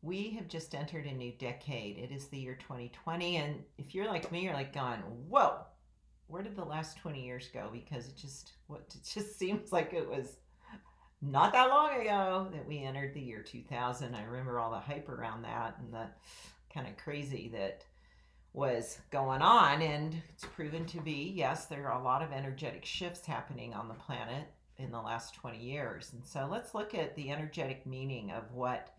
We have just entered a new decade. It is the year 2020. And if you're like me, you're like going, whoa, where did the last 20 years go? Because it just seems like it was not that long ago that we entered the year 2000. I remember all the hype around that and the kind of crazy that was going on. And it's proven to be, yes, there are a lot of energetic shifts happening on the planet in the last 20 years. And so let's look at the energetic meaning of what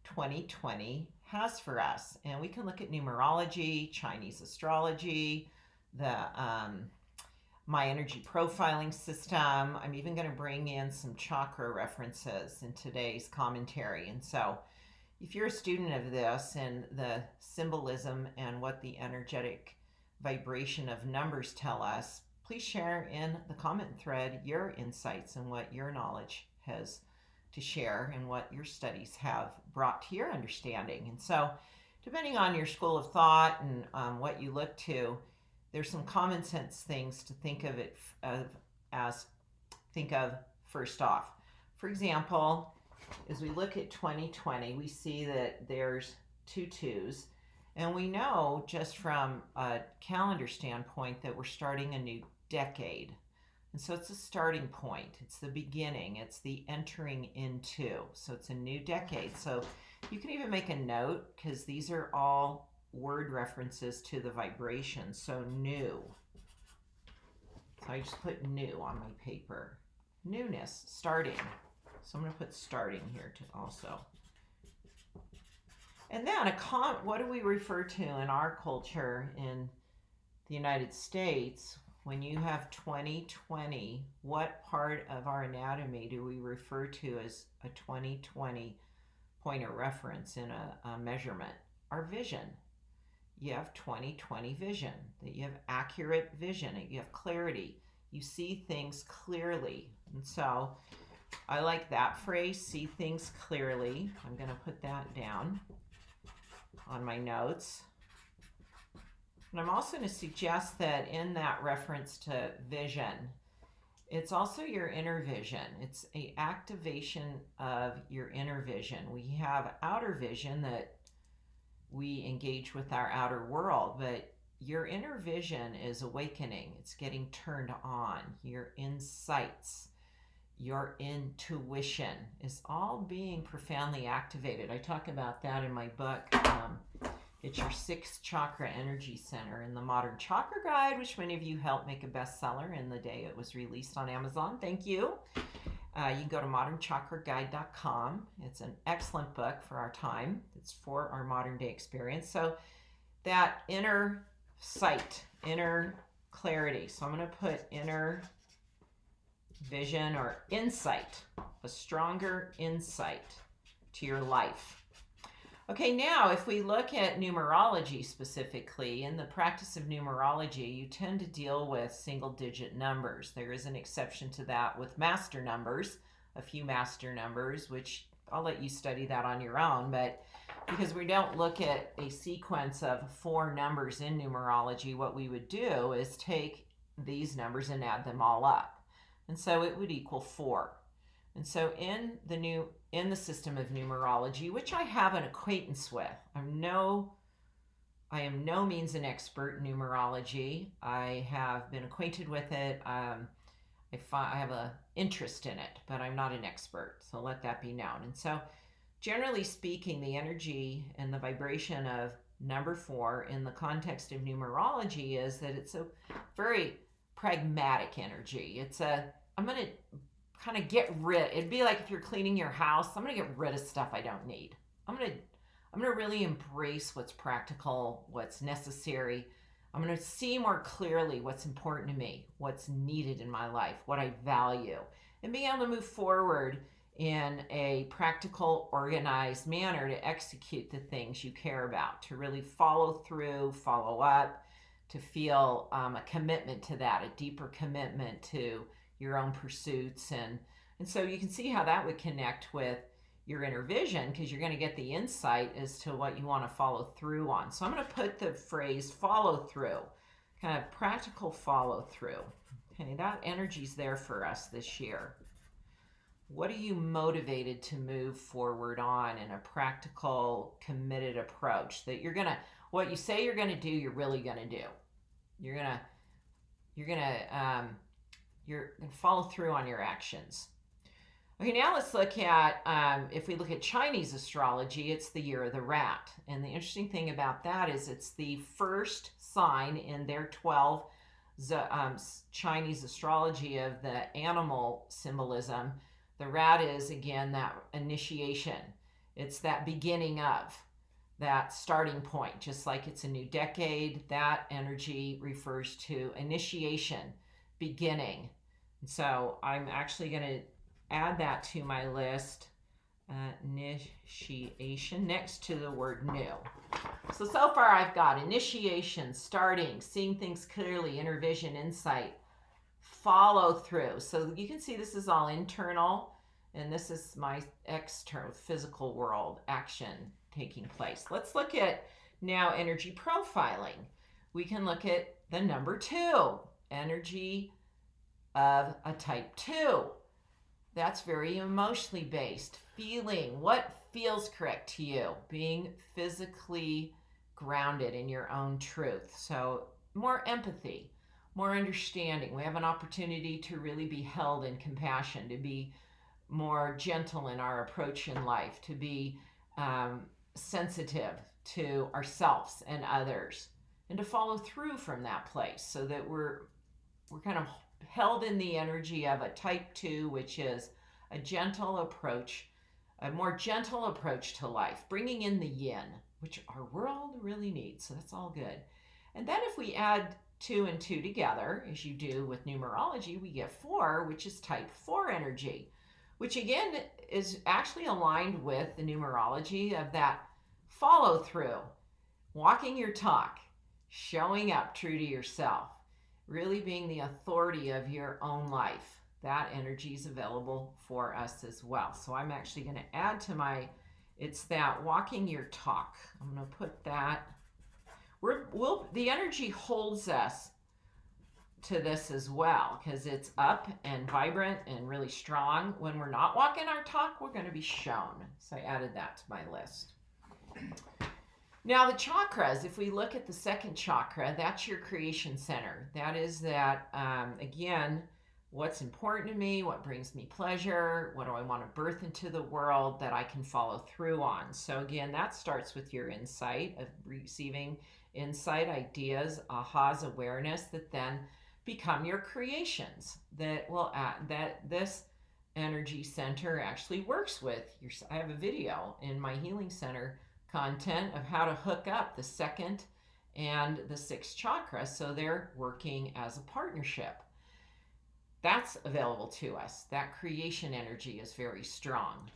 2020 has for us. And we can look at numerology, Chinese astrology, the my energy profiling system. I'm even going to bring in some chakra references in today's commentary. And so if you're a student of this and the symbolism and what the energetic vibration of numbers tell us, please share in the comment thread your insights and what your knowledge has to share and what your studies have brought to your understanding. And so depending on your school of thought and what you look to, there's some common sense things to think of it as think of first off. For example, as we look at 2020, we see that there's two twos, and we know just from a calendar standpoint that we're starting a new decade. And so it's a starting point, it's the beginning, it's the entering into. So it's a new decade. So you can even make a note, because these are all word references to the vibration. So new. So I just put new on my paper. Newness, starting. So I'm going to put starting here too also. And then what do we refer to in our culture in the United States? When you have 2020, what part of our anatomy do we refer to as a 2020 point of reference in a measurement? Our vision. You have 2020 vision, that you have accurate vision, you have clarity, you see things clearly. And so I like that phrase, see things clearly. I'm going to put that down on my notes. And I'm also going to suggest that in that reference to vision, it's also your inner vision. It's an activation of your inner vision. We have outer vision that we engage with our outer world, but your inner vision is awakening. It's getting turned on. Your insights, your intuition is all being profoundly activated. I talk about that in my book. It's your sixth chakra energy center in the Modern Chakra Guide, which many of you helped make a bestseller in the day it was released on Amazon. Thank you. You can go to modernchakraguide.com. It's an excellent book for our time. It's for our modern day experience. So that inner sight, inner clarity. So I'm going to put inner vision or insight, a stronger insight to your life. Okay, now if we look at numerology specifically, in the practice of numerology, you tend to deal with single-digit numbers. There is an exception to that with master numbers, a few master numbers, which I'll let you study that on your own, but because we don't look at a sequence of 4 numbers in numerology, what we would do is take these numbers and add them all up. And so it would equal 4. And so in the system of numerology, which I have an acquaintance with, I am no means an expert in numerology. I have been acquainted with it. I have an interest in it, but I'm not an expert. So let that be known. And so generally speaking, the energy and the vibration of number 4 in the context of numerology is that it's a very pragmatic energy. I'm going to kind of it'd be like if you're cleaning your house, I'm going to get rid of stuff I don't need. I'm going to really embrace what's practical, what's necessary. I'm going to see more clearly what's important to me, what's needed in my life, what I value, and being able to move forward in a practical, organized manner to execute the things you care about, to really follow through, follow up, to feel a commitment to that, a deeper commitment to your own pursuits. And so you can see how that would connect with your inner vision, because you're going to get the insight as to what you want to follow through on. So I'm going to put the phrase follow through, kind of practical follow through. Okay, that energy's there for us this year. What are you motivated to move forward on in a practical, committed approach that you're gonna, what you say you're gonna do, you're really gonna do. You're gonna, you're gonna, you're gonna follow through on your actions. Okay, now let's look at, if we look at Chinese astrology, it's the year of the rat. And the interesting thing about that is it's the first sign in their 12 Chinese astrology of the animal symbolism. The rat is, again, that initiation. It's that beginning of, that starting point. Just like it's a new decade, that energy refers to initiation, beginning. And so I'm actually going to add that to my list, initiation, next to the word new. So far I've got initiation, starting, seeing things clearly, inner vision, insight, follow through. So you can see this is all internal, and this is my external physical world action taking place. Let's look at now energy profiling. We can look at the number 2, energy of a type 2. That's very emotionally based. Feeling, what feels correct to you? Being physically grounded in your own truth. So more empathy, more understanding. We have an opportunity to really be held in compassion, to be more gentle in our approach in life, to be sensitive to ourselves and others, and to follow through from that place so that we're kind of held in the energy of a type 2, which is a gentle approach, a more gentle approach to life, bringing in the yin, which our world really needs. So that's all good. And then if we add 2 and 2 together, as you do with numerology, we get 4, which is type 4 energy, which again is actually aligned with the numerology of that follow through, walking your talk, showing up true to yourself, really being the authority of your own life. That energy is available for us as well. So I'm actually going to add to my, it's that walking your talk. I'm going to put that, the energy holds us to this as well, because it's up and vibrant and really strong. When we're not walking our talk, we're going to be shown. So I added that to my list. Now the chakras, if we look at the second chakra, that's your creation center. That is that, again, what's important to me, what brings me pleasure, what do I want to birth into the world that I can follow through on. So again, that starts with your insight, of receiving insight, ideas, ahas, awareness that then become your creations that will that this energy center actually works with. I have a video in my healing center content of how to hook up the second and the sixth chakra so they're working as a partnership. That's available to us. That creation energy is very strong.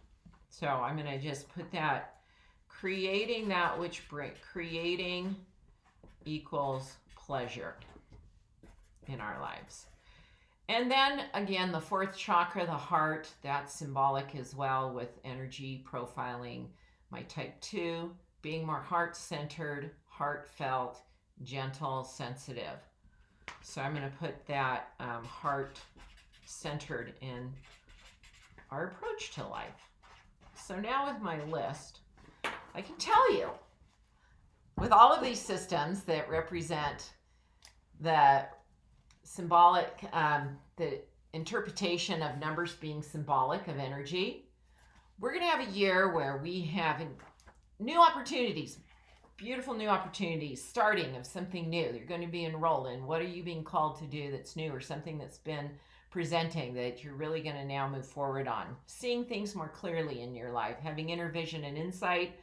So I'm going to just put that, creating that which creating equals pleasure in our lives. And then again, the fourth chakra, the heart, that's symbolic as well with energy profiling. My type 2, being more heart-centered, heartfelt, gentle, sensitive. So I'm going to put that heart-centered in our approach to life. So now with my list, I can tell you, with all of these systems that represent the symbolic, the interpretation of numbers being symbolic of energy, we're going to have a year where we have new opportunities, beautiful new opportunities, starting of something new. You're going to be enrolled in. What are you being called to do that's new, or something that's been presenting that you're really going to now move forward on? Seeing things more clearly in your life, having inner vision and insight,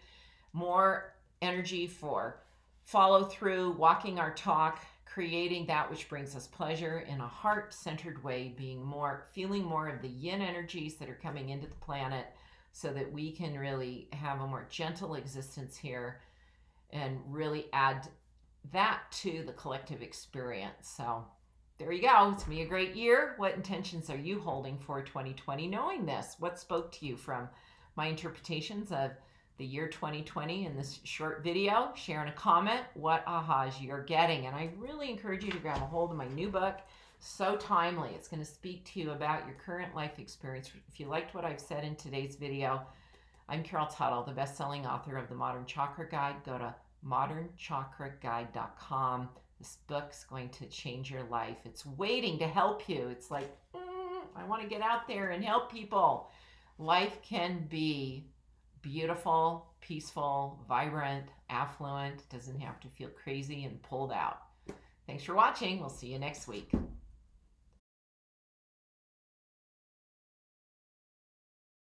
more energy for follow through, walking our talk, creating that which brings us pleasure in a heart-centered way, feeling more of the yin energies that are coming into the planet so that we can really have a more gentle existence here and really add that to the collective experience. So there you go. It's going to be a great year. What intentions are you holding for 2020? Knowing this, what spoke to you from my interpretations of the year 2020 in this short video? Share in a comment what ahas you're getting. And I really encourage you to grab a hold of my new book, So timely. It's going to speak to you about your current life experience. If you liked what I've said in today's video, I'm Carol Tuttle, the best-selling author of the Modern Chakra Guide. Go to modernchakraguide.com. This book's going to change your life. It's waiting to help you. It's like, I want to get out there and help people. Life can be beautiful, peaceful, vibrant, affluent. It doesn't have to feel crazy and pulled out. Thanks for watching. We'll see you next week.